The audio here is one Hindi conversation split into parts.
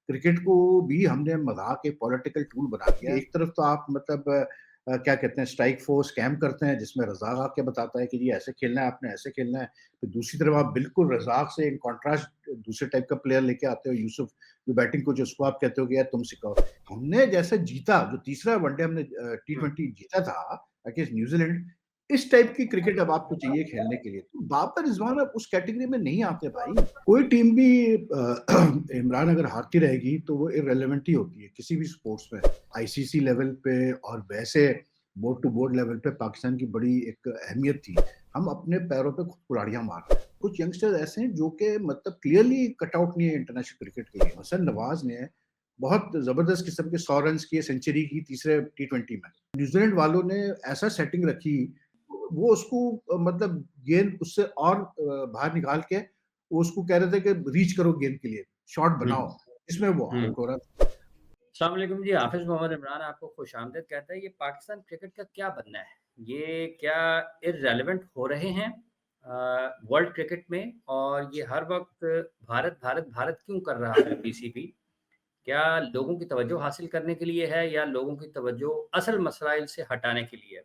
क्रिकेट को भी हमने मज़ाक एक पॉलिटिकल टूल बना दिया। एक तरफ तो आप मतलब क्या कहते हैं स्ट्राइक फोर्स कैम्प करते हैं जिसमें रज़ाक आके बताता है कि जी ऐसे खेलना है, आपने ऐसे खेलना है। फिर दूसरी तरफ आप बिल्कुल रज़ाक से इन कॉन्ट्रास्ट दूसरे टाइप का प्लेयर लेके आते हो यूसुफ, जो बैटिंग कोच उसको आप कहते हो कि यार तुम सिखाओ। हमने जैसे जीता, जो तीसरा वनडे हमने हुँ, टी20 जीता था अगेंस्ट न्यूज़ीलैंड, इस टाइप की क्रिकेट अब आपको चाहिए खेलने के लिए। तो बाबर रिज़वान अब उस कैटेगरी में नहीं आते भाई। कोई टीम भी इमरान अगर हारती रहेगी तो वो इर्रेलेवेंट ही होती है किसी भी स्पोर्ट्स में। आईसीसी लेवल पे और वैसे बोर्ड टू बोर्ड लेवल पे पाकिस्तान की बड़ी एक अहमियत थी। हम अपने पैरों पे खुद कुल्हाड़ियाँ मार रहे हैं। कुछ यंगस्टर ऐसे हैं जो कि मतलब क्लियरली कट आउट नहीं है इंटरनेशनल क्रिकेट के लिए। हसन नवाज ने बहुत ज़बरदस्त किस्म के 100 रन्स किए, सेंचुरी की तीसरे टी20 में। न्यूज़ीलैंड वालों ने ऐसा सेटिंग रखी, वो उसको मतलब गेंद उससे और बाहर निकाल के वो उसको कह रहे थे कि रीच करो गेंद के लिए, शॉट हुँ, बनाओ, इसमें वो हुँ। आउट हो रहा था। अस्सलाम वालेकुम जी, हाफ़िज़ मोहम्मद इमरान आपको खुशामदीद कहता है। ये पाकिस्तान क्रिकेट का क्या बनना है? ये क्या इर्रेलेवेंट हो रहे हैं वर्ल्ड क्रिकेट में? और ये हर वक़्त भारत, भारत, भारत क्यों कर रहा है पीसीबी? क्या लोगों की तवज्जो हासिल करने के लिए है या लोगों की तवज्जो असल मसाइल से हटाने के लिए है?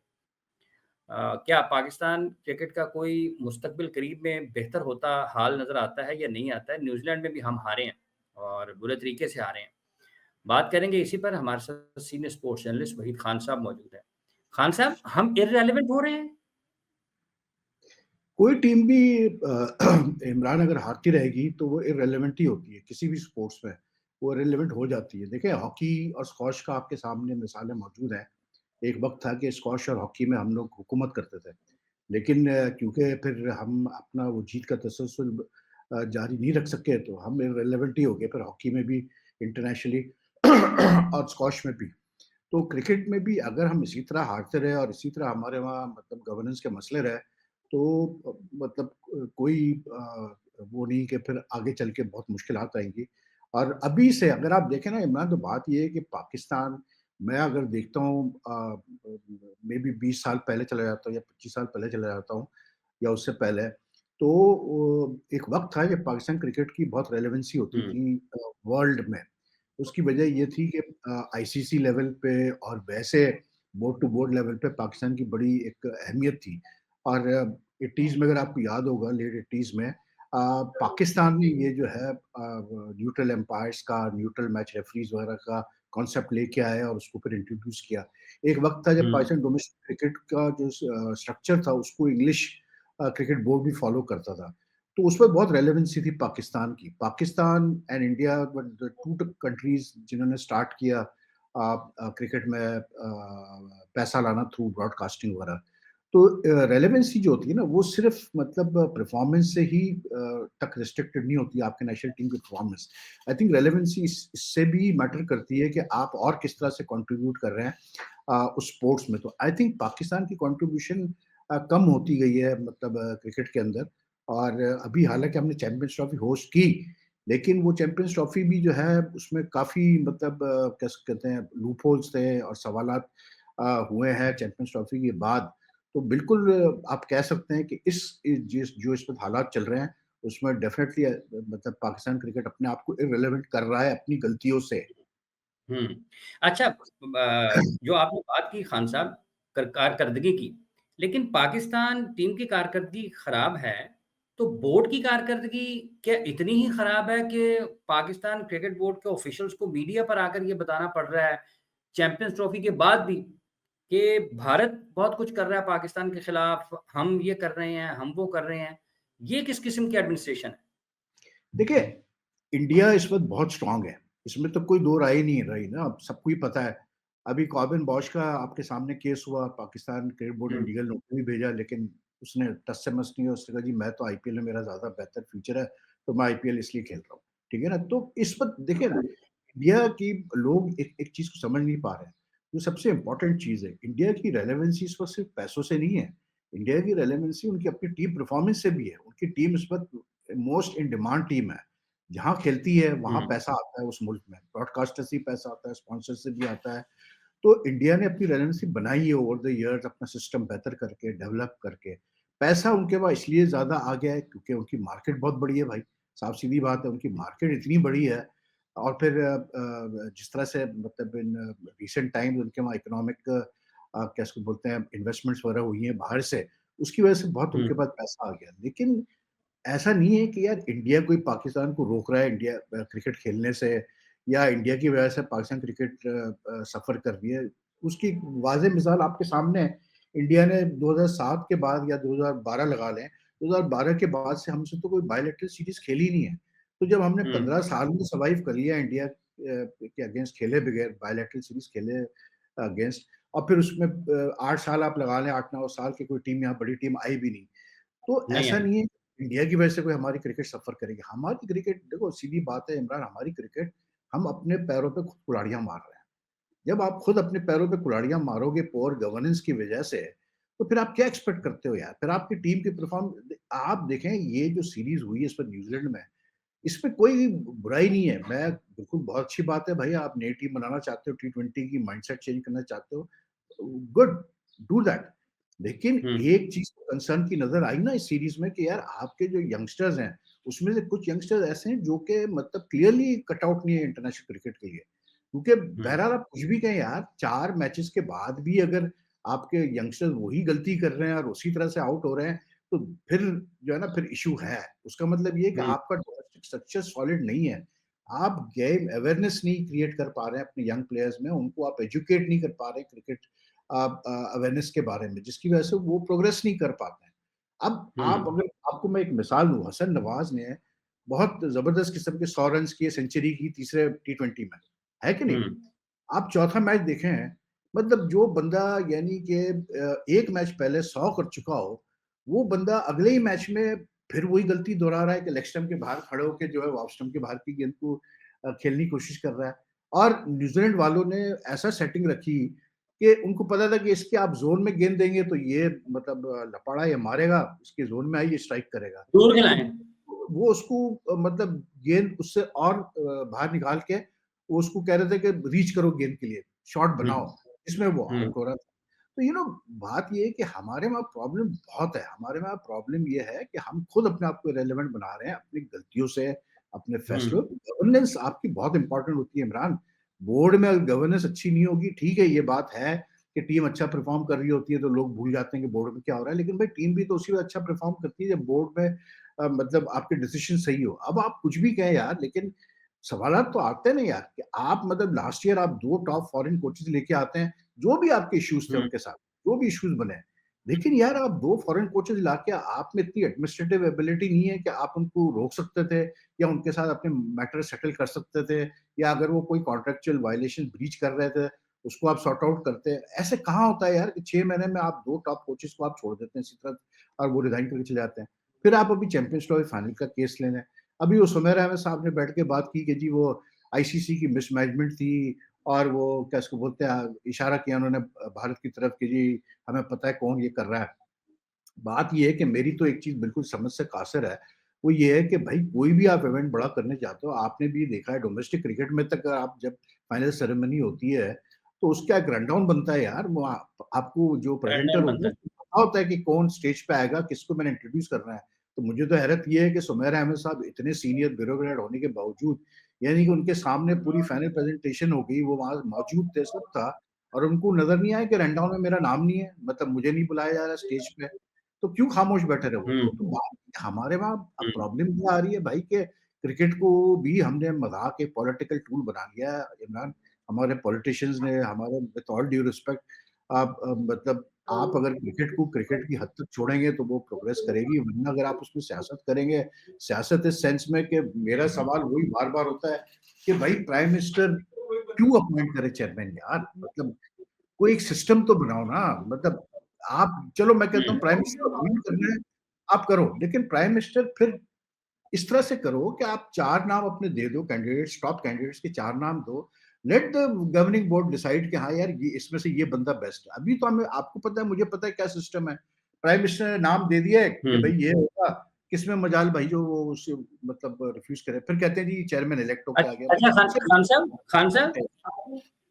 क्या पाकिस्तान क्रिकेट का कोई मुस्तकबिल करीब में बेहतर होता हाल नज़र आता है या नहीं आता है? न्यूज़ीलैंड में भी हम हारे हैं और बुरे तरीके से हारे हैं। बात करेंगे इसी पर हमारे साथ senior sports journalist Waheed Khan साहब मौजूद हैं। खान साहब, हम इर्रेलेवेंट हो रहे हैं? कोई टीम भी इमरान अगर हारती रहेगी तो वो इर्रेलेवेंट ही होती है किसी भी स्पोर्ट्स में, वो इर्रेलेवेंट हो जाती है। देखिए हॉकी और स्क्वॉश का आपके सामने मिसालें मौजूद हैं। एक वक़्त था कि स्क्वॉश और हॉकी में हम लोग हुकूमत करते थे। लेकिन क्योंकि फिर हम अपना वो जीत का तसलसल जारी नहीं रख सके तो हम इर्रेलेवेंट ही हो गए फिर हॉकी में भी इंटरनेशनली और स्क्वॉश में भी। तो क्रिकेट में भी अगर हम इसी तरह हारते रहे और इसी तरह हमारे वहाँ मतलब गवर्नेंस के मसले रहे, तो मतलब कोई वो नहीं कि फिर आगे चल के बहुत मुश्किलात आएँगी। और अभी से अगर आप देखें ना इमरान, तो बात ये है कि पाकिस्तान, मैं अगर देखता हूँ मेबी 20 साल पहले चला जाता हूँ या 25 साल पहले चला जाता हूँ या उससे पहले, तो एक वक़्त था जब पाकिस्तान क्रिकेट की बहुत रेलेवेंसी होती हुँ, थी वर्ल्ड में। उसकी वजह ये थी कि आईसीसी लेवल पे और वैसे बोर्ड टू बोर्ड लेवल पे पाकिस्तान की बड़ी एक अहमियत थी। और 80s में अगर आपको याद होगा, लेट 80s में पाकिस्तान ने ये जो है न्यूट्रल एम्पायर्स का, न्यूट्रल मैच रेफरीज वगैरह का कॉन्सेप्ट लेके आए और उसको फिर इंट्रोड्यूस किया। एक वक़्त था जब हुँ, पाकिस्तान डोमेस्टिक क्रिकेट का जो स्ट्रक्चर था उसको इंग्लिश क्रिकेट बोर्ड भी फॉलो करता था। तो उसमें बहुत रेलेवेंसी थी पाकिस्तान की। Pakistan and India were the 2 countries जिन्होंने स्टार्ट किया क्रिकेट में पैसा लाना थ्रू ब्रॉडकास्टिंग वगैरह। तो रेलेवेंसी जो होती है ना, वो सिर्फ़ मतलब परफ़ॉर्मेंस से ही तक रिस्ट्रिक्टेड नहीं होती है, आपके नेशनल टीम की परफ़ॉर्मेंस। आई थिंक रेलेवेंसी इससे भी मैटर करती है कि आप और किस तरह से कंट्रीब्यूट कर रहे हैं उस स्पोर्ट्स में। तो आई थिंक पाकिस्तान की कंट्रीब्यूशन कम होती गई है मतलब क्रिकेट के अंदर। और अभी हालाँकि हमने चैंपियंस ट्रॉफी होस्ट की, लेकिन वो चैंपियंस ट्रॉफी भी जो है उसमें काफ़ी मतलब कैसे कहते हैं लूप होल्स थे और सवालात हुए हैं चैंपियंस ट्रॉफी के बाद। तो बिल्कुल आप कह सकते हैं कि जिस जो इस वक़्त हालात चल रहे हैं, उसमें डेफ़िनेटली मतलब पाकिस्तान क्रिकेट अपने आप को इर्रेलेवेंट कर रहा है अपनी गलतियों से। हुँ। अच्छा जो आपने बात की खान साहब कारकर्दगी की, लेकिन पाकिस्तान टीम की कारकर्दगी खराब है, तो बोर्ड की कारकर्दगी क्या इतनी ही खराब है कि पाकिस्तान क्रिकेट बोर्ड के ऑफ़िशियल्स को मीडिया पर आकर ये बताना पड़ रहा है, चैंपियंस ट्रॉफी के बाद भी, कि भारत बहुत कुछ कर रहा है पाकिस्तान के खिलाफ, हम ये कर रहे हैं, हम वो कर रहे हैं। ये किस किस्म की एडमिनिस्ट्रेशन है? देखिए, इंडिया इस वक़्त बहुत स्ट्रॉन्ग है, इसमें तो कोई दो राय ही नहीं रही ना, अब सबको ही पता है। अभी कॉबिन बॉश का आपके सामने केस हुआ, पाकिस्तान क्रिकेट बोर्ड ने हुँ, लीगल नोटिस भी भेजा, लेकिन उसने टस से मस नहीं हुआ, उसने कहा जी मैं तो आईपीएल में मेरा ज़्यादा बेहतर फ्यूचर है, तो मैं आईपीएल इसलिए खेल रहा हूँ। ठीक है ना? तो इस वक़्त देखिए ना, इंडिया की लोग एक एक चीज़ को समझ नहीं पा रहे हैं, जो सबसे इम्पोर्टेंट चीज़ है, इंडिया की रेलेवेंसी इस वक़्त सिर्फ़ पैसों से नहीं है, इंडिया की रेलेवेंसी उनकी अपनी टीम परफ़ॉर्मेंस से भी है। उनकी टीम इस वक़्त मोस्ट इन डिमांड टीम है। जहाँ खेलती है वहाँ हुँ, पैसा आता है उस मुल्क में, ब्रॉडकास्टर से भी पैसा आता है, स्पॉन्सर से भी आता है। तो इंडिया ने अपनी रेलेवेंसी बनाई है ओवर द ईयर्स अपना सिस्टम बेहतर करके, डेवलप करके। पैसा उनके पास इसलिए ज़्यादा आ गया है क्योंकि उनकी मार्केट बहुत बड़ी है भाई, साफ-सीधी बात है उनकी मार्केट इतनी बड़ी है और फिर जिस तरह से मतलब इन रिसेंट टाइम्स उनके वहाँ इकोनॉमिक क्या इसको बोलते हैं इन्वेस्टमेंट्स वगैरह हुई हैं बाहर से, उसकी वजह से बहुत हुँ, उनके पास पैसा आ गया। लेकिन ऐसा नहीं है कि यार इंडिया कोई पाकिस्तान को रोक रहा है इंडिया क्रिकेट खेलने से या इंडिया की वजह से पाकिस्तान क्रिकेट सफ़र कर रही है। उसकी वाज़ेह मिसाल आपके सामने है। इंडिया ने 2007 के बाद या 2012 लगा लें, 2012 के बाद से हमसे तो कोई बायलैटरल सीरीज़ खेली नहीं है। तो जब हमने हुँ, 15 साल में सर्वाइव कर लिया इंडिया के अगेंस्ट खेले बगैर बायलैटरल सीरीज़ खेले अगेंस्ट और फिर उसमें 8 साल आप लगा लें, 8-9 साल की कोई टीम यहाँ बड़ी टीम आई भी नहीं। तो नहीं ऐसा आई। नहीं है इंडिया की वजह से कोई हमारी क्रिकेट सफ़र करेगी। हमारी क्रिकेट देखो सीधी बात है इमरान हमारी क्रिकेट हम अपने पैरों पे खुद कुल्हाड़ियाँ मार रहे हैं। जब आप खुद अपने पैरों पे कुल्हाड़ियाँ मारोगे पुअर गवर्नेंस की वजह से, तो फिर आप क्या एक्सपेक्ट करते हो यार? फिर आपकी टीम की आप देखें ये जो सीरीज़ हुई है इस पर न्यूज़ीलैंड में, इसमें कोई बुराई नहीं है। मैं बिल्कुल बहुत अच्छी बात है भाई आप नई टीम बनाना चाहते हो, टी20 की माइंडसेट चेंज करना चाहते हो, गुड, डू दैट। लेकिन हुँ, एक चीज़ कंसर्न की नज़र आई ना इस सीरीज़ में कि यार आपके जो यंगस्टर्स हैं, उसमें से कुछ यंगस्टर्स ऐसे हैं जो कि मतलब क्लियरली कट आउट नहीं है इंटरनेशनल क्रिकेट के लिए। क्योंकि हुँ, बहरहाल आप कुछ भी कहें यार, 4 मैचेज़ के बाद भी अगर आपके यंगस्टर्स वही गलती कर रहे हैं और उसी तरह से आउट हो रहे हैं, तो फिर जो है ना फिर इश्यू है। उसका मतलब ये है कि हुँ, आपका डोमेस्टिक स्ट्रक्चर सॉलिड नहीं है। आप गेम अवेयरनेस नहीं क्रिएट कर पा रहे हैं अपने यंग प्लेयर्स में, उनको आप एजुकेट नहीं कर पा रहे हैं क्रिकेट अवेयरनेस के बारे में, जिसकी वजह से वो प्रोग्रेस नहीं कर पाते हैं। अब हुँ, आप अगर आपको मैं एक मिसाल दूँ, हसन नवाज़ ने बहुत ज़बरदस्त किस्म के 100 रन्स किए, सेंचुरी की तीसरे टी20 में, है कि नहीं? हुँ, आप चौथा मैच देखें, मतलब जो बंदा यानी कि 1 मैच पहले 100 कर चुका हो, वो बंदा अगले ही मैच में फिर वही गलती दोहरा रहा है कि लेग स्टंप के बाहर खड़े होके जो है ऑफ स्टंप के बाहर की गेंद को खेलने की कोशिश कर रहा है। और न्यूज़ीलैंड वालों ने ऐसा सेटिंग रखी कि उनको पता था कि इसके आप ज़ोन में गेंद देंगे तो ये मतलब लपाड़ा ये मारेगा, इसके ज़ोन में आई ये स्ट्राइक करेगा। दूर तो खिलाएँ। वो उसको मतलब गेंद उससे और बाहर निकाल के वो उसको कह रहे थे कि रीच करो गेंद के लिए, शॉट हुँ, बनाओ, इसमें वो हुँ, आउट हो रहा था। तो बात ये है कि हमारे वहाँ प्रॉब्लम बहुत है, हमारे वहाँ प्रॉब्लम ये है कि हम खुद अपने आप को इर्रेलेवेंट बना रहे हैं अपनी गलतियों से, अपने हुँ, फैसलों गवर्नेंस आपकी बहुत इम्पोर्टेंट होती है इमरान। बोर्ड में अगर गवर्नेंस अच्छी नहीं होगी, ठीक है ये बात है कि टीम अच्छा परफ़ॉर्म कर रही होती है तो लोग भूल जाते हैं कि बोर्ड में क्या हो रहा है, लेकिन भाई टीम भी तो उसी वक़्त अच्छा परफ़ॉर्म करती है जब बोर्ड में मतलब आपके डिसीज़न सही हो। अब आप कुछ भी कहें यार लेकिन सवालात तो आते हैं ना यार कि आप मतलब लास्ट ईयर आप 2 टॉप फॉरेन कोचेज़ लेके आते हैं, जो भी आपके इश्यूज़ थे हुँ, उनके साथ, जो भी इश्यूज़ बने। लेकिन यार आप 2 फॉरेन कोचेज़ लाके आप में इतनी एडमिनिस्ट्रेटिव एबिलिटी नहीं है कि आप उनको रोक सकते थे या उनके साथ अपने मैटर सेटल कर सकते थे या अगर वो कोई कॉन्ट्रैक्चुअल वायलेशन ब्रीच कर रहे थे, उसको आप सॉर्ट आउट करते। ऐसे कहाँ होता है यार कि 6 महीने में आप 2 टॉप कोचेज़ को आप छोड़ देते हैं इसी तरह और वो रिज़ाइन करके चले जाते हैं। फिर आप अभी चैंपियंस ट्रॉफी फाइनल का केस ले लें। अभी वो सुमेर अहमद साहब ने बैठ के बात की कि जी वो आईसीसी की मिसमैनेजमेंट थी और वो क्या इसको बोलते हैं इशारा किया उन्होंने भारत की तरफ कि जी हमें पता है कौन ये कर रहा है। बात ये है कि मेरी तो एक चीज़ बिल्कुल समझ से कासिर है, वो ये है कि भई कोई भी आप इवेंट बड़ा करने जाते हो, आपने भी देखा है डोमेस्टिक क्रिकेट में तक आप जब फाइनल सेरेमनी होती है, तो उसका एक रनडाउन बनता है यार, वो आपको जो प्रेज़ेंटर रन होता बनता है, है। उसको पता होता है कि कौन स्टेज पे आएगा, किसको मैंने इंट्रोड्यूस करना है। तो मुझे तो हैरत ये है कि सुमेर अहमद साहब इतने सीनियर ब्यूरोक्रेट होने के बावजूद, यानी कि उनके सामने पूरी फाइनल प्रेज़ेंटेशन हो गई, वो वहाँ मौजूद थे, सब था और उनको नज़र नहीं आया कि रनडाउन में मेरा नाम नहीं है, मतलब मुझे नहीं बुलाया जा रहा है स्टेज पे। तो क्यों खामोश बैठे रहे वो? हुँ, तो बात हमारे वहाँ अब हुँ, प्रॉब्लम क्या आ रही है भाई कि क्रिकेट को भी हमने मज़ाक एक पॉलिटिकल टूल बना लिया है इमरान। हमारे पॉलिटिशियंस ने हमारे विथ ऑल ड्यू रिस्पेक्ट आप मतलब आप अगर क्रिकेट को क्रिकेट की हद तक छोड़ेंगे तो वो प्रोग्रेस करेगी, वरना अगर आप उसमें सियासत करेंगे, सियासत इस सेंस में कि मेरा सवाल वही बार-बार होता है कि भाई प्राइम मिनिस्टर क्यों अपॉइंट करे चेयरमैन यार? मतलब कोई एक सिस्टम तो बनाओ ना, मतलब आप चलो मैं कहता हूँ प्राइम मिनिस्टर अपॉइंट करना है, आप करो, लेकिन प्राइम मिनिस्टर फिर इस तरह से करो कि आप 4 नाम अपने दे दो कैंडिडेट्स, टॉप कैंडिडेट्स के 4 नाम दो, let the governing board decide कि हाँ यार ये इसमें से ये बंदा बेस्ट है। अभी तो हमें आपको पता है, मुझे पता है क्या सिस्टम है। प्राइम मिनिस्टर ने नाम दे दिया है कि हुँ, भई ये होगा, किसमें मजाल भाई जो वो उसे मतलब रिफ्यूज़ करे। फिर कहते हैं जी चेयरमैन इलेक्ट होके आ गया। भाई अच्छा कौन सा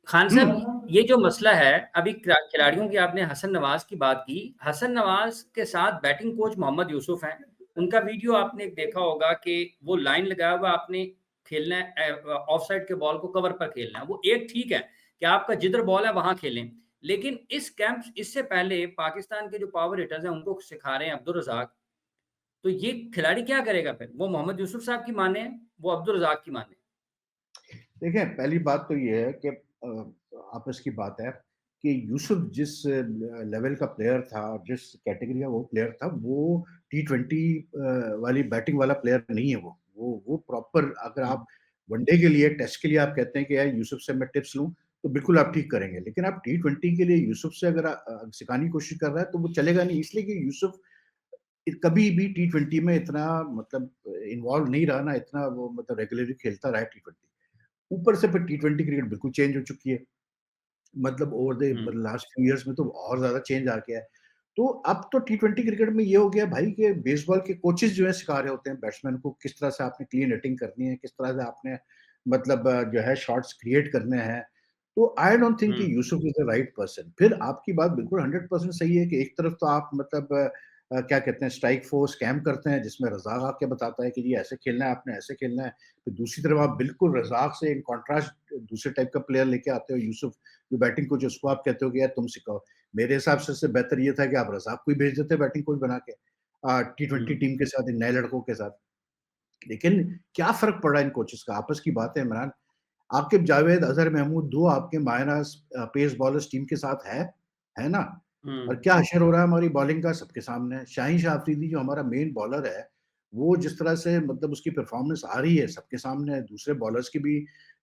खान हुँ, साहब ये जो मसला है, अभी खिलाड़ियों की आपने हसन नवाज़ की बात की। हसन नवाज़ के साथ बैटिंग कोच मोहम्मद यूसुफ हैं। उनका वीडियो आपने देखा होगा कि वो लाइन लगाया हुआ आपने खेलना है, ऑफ साइड के बॉल को कवर पर खेलना है। वो एक ठीक है कि आपका जिधर बॉल है वहाँ खेलें। लेकिन इस कैंप इससे पहले पाकिस्तान के जो पावर हिटर्स हैं उनको सिखा रहे हैं अब्दुल रज़ाक। तो ये खिलाड़ी क्या करेगा फिर? वो मोहम्मद यूसुफ साहब की माने, वो अब्दुल रज़ाक की माने। देखिए, पहली बात तो ये है कि आपस की बात है कि यूसुफ जिस लेवल का प्लेयर था, जिस कैटेगरी का वो प्लेयर था, वो टी20 वाली बैटिंग वाला प्लेयर नहीं है वो। वो प्रॉपर, अगर हुँ, आप वनडे के लिए, टेस्ट के लिए आप कहते हैं कि यार यूसुफ से मैं टिप्स लूँ, तो बिल्कुल आप ठीक करेंगे। लेकिन आप टी20 के लिए यूसुफ से अगर सिखाने की कोशिश कर रहा है, तो वो चलेगा नहीं, इसलिए कि यूसुफ कभी भी टी20 में इतना मतलब इन्वॉल्व नहीं रहा ना, इतना वो मतलब रेगुलरली खेलता रहा है टी20। ऊपर से फिर टी20 क्रिकेट बिल्कुल चेंज हो चुकी है। मतलब over the hmm, last few years में तो और ज़्यादा चेंज आ गया है। तो अब तो टी20 क्रिकेट में ये हो गया भाई कि बेसबॉल के कोचेज़ जो है सिखा रहे होते हैं बैट्समैन को किस तरह से आपने क्लीन हिटिंग करनी है, किस तरह से आपने मतलब जो है शॉट्स क्रिएट करने हैं। तो आई डोंट थिंक हुँ, कि Yusuf is the right person. फिर आपकी बात बिल्कुल 100% सही है कि एक तरफ तो आप मतलब क्या कहते हैं स्ट्राइक फोर्स स्कैम करते हैं जिसमें रज़ाक आके बताता है कि जी ऐसे खेलना है, आपने ऐसे खेलना है। फिर दूसरी तरफ आप बिल्कुल रज़ाक से इन कॉन्ट्रास्ट दूसरे टाइप का प्लेयर लेके आते हो यूसुफ, जो बैटिंग कोच है उसको आप कहते हो कि यार तुम सिखाओ। मेरे हिसाब से इससे बेहतर ये था कि आप रज़ाक को ही भेज देते बैटिंग कोच बना के टी20 हुँ, टीम के साथ इन नए लड़कों के साथ। लेकिन क्या फ़र्क पड़ रहा है इन कोचेज़ का? आपस की बात है इमरान, आकिब जावेद, अज़हर महमूद 2 आपके मायनाज़ पेस बॉलर्स टीम के साथ है ना? हुँ, और क्या असर हो रहा है हमारी बॉलिंग का सबके सामने है। शाहीन शाह अफ़रीदी जो हमारा मेन बॉलर है, वो जिस तरह से मतलब उसकी परफ़ॉर्मेंस आ रही है सबके सामने है, दूसरे बॉलर्स की भी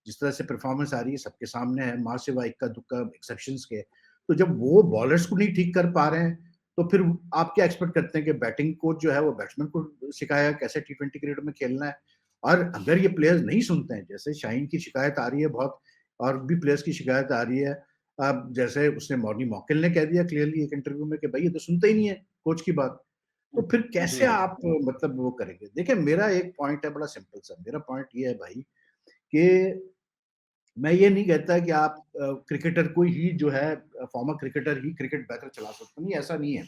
जिस तरह से परफ़ॉर्मेंस आ रही है सबके सामने है, माँ सिवा इक्का-दुक्का एक्सेप्शंस के। तो जब वो बॉलर्स को नहीं ठीक कर पा रहे हैं, तो फिर आप क्या एक्सपेक्ट करते हैं कि बैटिंग कोच जो है वो बैट्समैन को सिखाएगा कैसे टी20 क्रिकेट में खेलना है? और अगर ये प्लेयर्स नहीं सुनते हैं, जैसे शाहीन की शिकायत आ रही है बहुत और भी प्लेयर्स की शिकायत आ रही है। अब जैसे उसने मॉर्नी मॉकेल ने कह दिया क्लियरली एक इंटरव्यू में कि भाई ये तो सुनते ही नहीं है कोच की बात। हुँ, तो फिर कैसे हुँ, आप मतलब वो करेंगे? देखिए मेरा एक पॉइंट है बड़ा सिंपल सा, मेरा पॉइंट ये है भाई कि मैं ये नहीं कहता कि आप क्रिकेटर को ही जो है फॉर्मर क्रिकेटर ही क्रिकेट बेहतर चला सकते हैं, नहीं ऐसा नहीं है।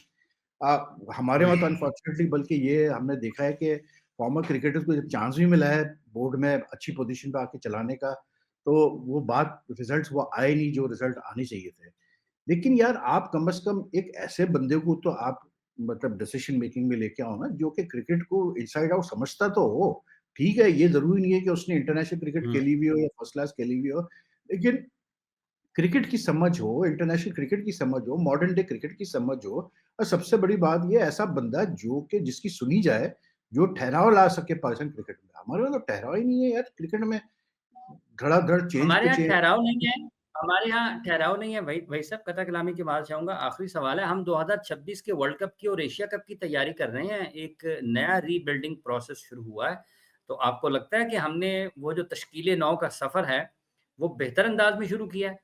हमारे हुँ, वहाँ तो अनफॉर्चुनेटली बल्कि ये हमने देखा है कि फॉर्मर क्रिकेटर्स को जब चांस भी मिला है बोर्ड में अच्छी पोजीशन पे आके चलाने का, तो वो बात रिजल्ट्स वो आए नहीं जो रिजल्ट आने चाहिए थे। लेकिन यार आप कम से कम एक ऐसे बंदे को तो आप मतलब डिसीजन मेकिंग में लेके आओ ना जो कि क्रिकेट को इनसाइड आउट समझता तो हो। ठीक है, ये ज़रूरी नहीं है कि उसने इंटरनेशनल क्रिकेट हुँ, खेली हुई हो या फर्स्ट क्लास खेली हुई हो, लेकिन क्रिकेट की समझ हो, इंटरनेशनल क्रिकेट की समझ हो, मॉडर्न डे क्रिकेट की समझ हो और सबसे बड़ी बात ये ऐसा बंदा जो कि जिसकी सुनी जाए, जो ठहराव ला सके पाकिस्तान क्रिकेट में। हमारे यहाँ तो ठहराव ही नहीं है यार क्रिकेट में, धड़ाधड़ चेंज हमारे पे यहाँ चेंज। ठहराव नहीं है, हमारे यहाँ ठहराव नहीं है। भाई साहब कथा कलामी की बात चाहूँगा, आखिरी सवाल है। हम 2026 के वर्ल्ड कप की और एशिया कप की तैयारी कर रहे हैं। एक नया रीबिल्डिंग प्रोसेस शुरू हुआ है। तो आपको लगता है कि हमने वो जो तश्कील-ए-नौ का सफ़र है, वो बेहतर अंदाज़ में शुरू किया है?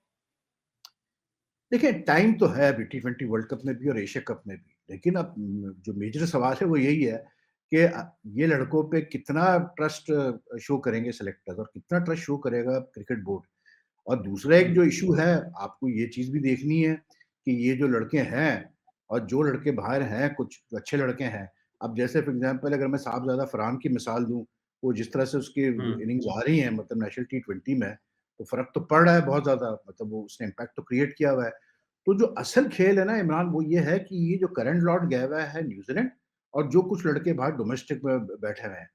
देखिए, टाइम तो है अभी टी20 वर्ल्ड कप में भी और एशिया कप में भी। लेकिन अब जो मेजर सवाल है वो यही है कि ये लड़कों पे कितना ट्रस्ट शो करेंगे सेलेक्टर्स और कितना ट्रस्ट शो करेगा क्रिकेट बोर्ड। और दूसरा एक हुँ, जो इश्यू है, आपको ये चीज़ भी देखनी है कि ये जो लड़के हैं और जो लड़के बाहर हैं, कुछ जो अच्छे लड़के हैं। अब जैसे फॉर एग्ज़ाम्पल अगर मैं साहबज़ादा फरहान की मिसाल दूँ, वो जिस तरह से उसकी हुँ, इनिंग्स आ रही हैं मतलब नेशनल टी20 में, तो फ़र्क तो पड़ रहा है बहुत ज़्यादा, मतलब वो उसने इम्पैक्ट तो क्रिएट किया हुआ है। तो जो असल खेल है ना इमरान, वो ये है कि ये जो करंट लॉर्ड गया हुआ है न्यूज़ीलैंड और जो कुछ लड़के बाहर डोमेस्टिक में बैठे हुए हैं।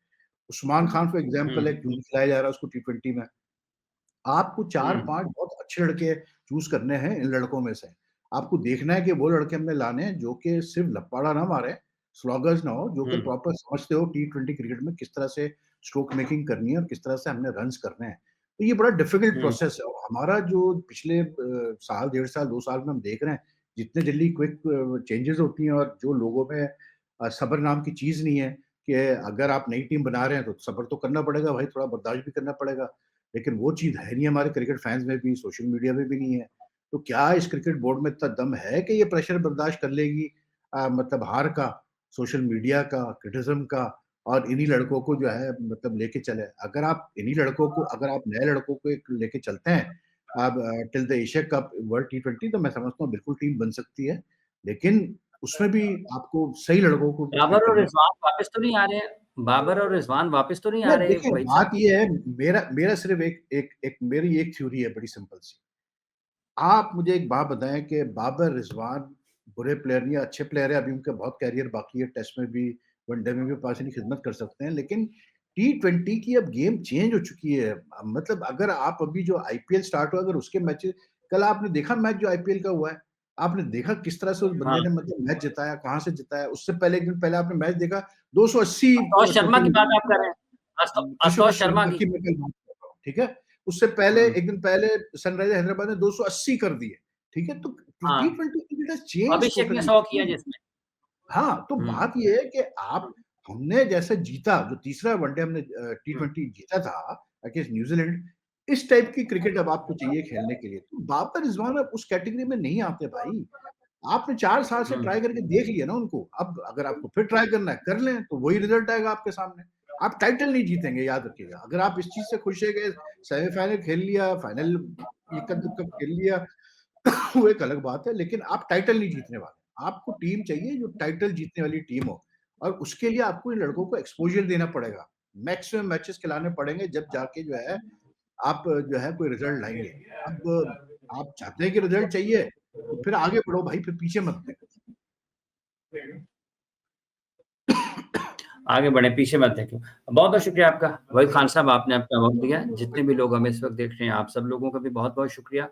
Usman Khan for hmm, example है, क्यों नहीं खिलाया जा रहा उसको टी20 में? आपको हुँ, 4-5 बहुत अच्छे लड़के चूज़ करने हैं इन लड़कों में से। आपको देखना है कि वो लड़के हमने लाने हैं जो कि सिर्फ़ लपड़ा ना मारें, स्लॉगर्स ना हो, जो कि हुँ, प्रॉपर समझते हो टी20 क्रिकेट में किस तरह से स्ट्रोक मेकिंग करनी है और किस तरह से हमने रन्स करने हैं। तो ये बड़ा डिफ़िकल्ट हुँ, प्रोसेस है और हमारा जो पिछले साल, डेढ़ साल, 2 साल में हम देख रहे हैं, जितने जल्दी क्विक चेंजेज़ होती हैं और जो लोगों में सब्र नाम की चीज़ नहीं है कि अगर आप नई टीम बना रहे हैं, तो सब्र तो करना पड़ेगा भाई, थोड़ा बर्दाश्त भी करना पड़ेगा। लेकिन वो चीज़ है नहीं हमारे क्रिकेट फैन्स में भी, सोशल मीडिया में भी नहीं है। तो क्या इस क्रिकेट बोर्ड में इतना दम है कि ये प्रेशर बर्दाश्त कर लेगी मतलब हार का, सोशल मीडिया का, क्रिटिसिज़्म का और इन्हीं लड़कों को जो है मतलब लेके चले। अगर आप नए लड़कों को एक लेके चलते हैं अब till the Asia cup world टी20 तो मैं समझता हूँ बिल्कुल टीम बन सकती है। लेकिन उसमें भी आपको सही लड़कों को पिक बाबर और करना। रिज़वान वापस तो नहीं आ रहे हैं? बाबर और रिजवान वापस तो नहीं आ यार रहे देखिए वहीद बात साहब? ये है, मेरा मेरा सिर्फ एक मेरी एक थ्योरी है बड़ी सिंपल सी। आप मुझे एक बात बताएँ कि बाबर रिज़वान बुरे प्लेयर नहीं है, अच्छे प्लेयर है, अभी उनका बहुत करियर बाकी है, टेस्ट में भी, वनडे में भी पाकिस्तानी खिदमत कर सकते हैं, लेकिन टी20 की अब गेम चेंज हो चुकी है। मतलब अगर आप अभी जो आईपीएल स्टार्ट हुआ, अगर उसके मैचेज़ कल आपने देखा मैच जो आईपीएल का हुआ है? आपने देखा किस तरह से उस बंदे हाँ। ने मतलब मैच जिताया, कहाँ से जिताया? उससे पहले 1 दिन पहले आपने मैच देखा, 280 आशुतोष शर्मा की टोटल बात आप कर रहे हैं? आशुतोष आशुतोष शर्मा शर्मा की? की मैं कल बात कर रहा हूँ, ठीक है? उससे पहले हुँ। 1 दिन पहले सनराइज़र हैदराबाद ने 280 कर दिए, ठीक है? तो हाँ। टी20 क्रिकेट हैज़ चेंज्ड अभिषेक ने टोटली। 100 किया जिसमें। हाँ, तो हुँ। बात ये है कि आप हमने जैसे जीता, जो तीसरा वनडे हमने हुँ। टी20 जीता था अगेंस्ट न्यूज़ीलैंड, इस टाइप की क्रिकेट अब आपको चाहिए खेलने के लिए। तो बाबर रिज़वान अब उस कैटेगरी में नहीं आते भाई। आपने 4 साल से हुँ। ट्राई करके देख लिया ना उनको, अब अगर आपको फिर ट्राई करना है, कर लें, तो वही रिज़ल्ट आएगा आपके सामने। आप टाइटल नहीं जीतेंगे, याद रखिएगा। अगर आप इस चीज़ से खुश हैं कि सेमीफाइनल खेल लिया, फाइनल इक्का-दुक्का खेल लिया, वो एक अलग बात है, लेकिन आप टाइटल नहीं जीतने वाले। आपको टीम चाहिए जो टाइटल जीतने वाली टीम हो और उसके लिए आपको इन लड़कों को एक्सपोज़र देना पड़ेगा। मैक्सिमम मैचेज़ खिलाने पड़ेंगे, जब जाके जो है आप जो है कोई रिज़ल्ट लाएँगे। अब आप चाहते हैं कि रिज़ल्ट चाहिए, तो फिर आगे बढ़ो भाई, फिर पीछे मत देखो। आगे बढ़ें, पीछे मत देखें। बहुत-बहुत शुक्रिया आपका, वहीद खान साहब आपने अपना वक़्त दिया। जितने भी लोग हमें इस वक़्त देख रहे हैं, आप सब लोगों का भी बहुत-बहुत शुक्रिया।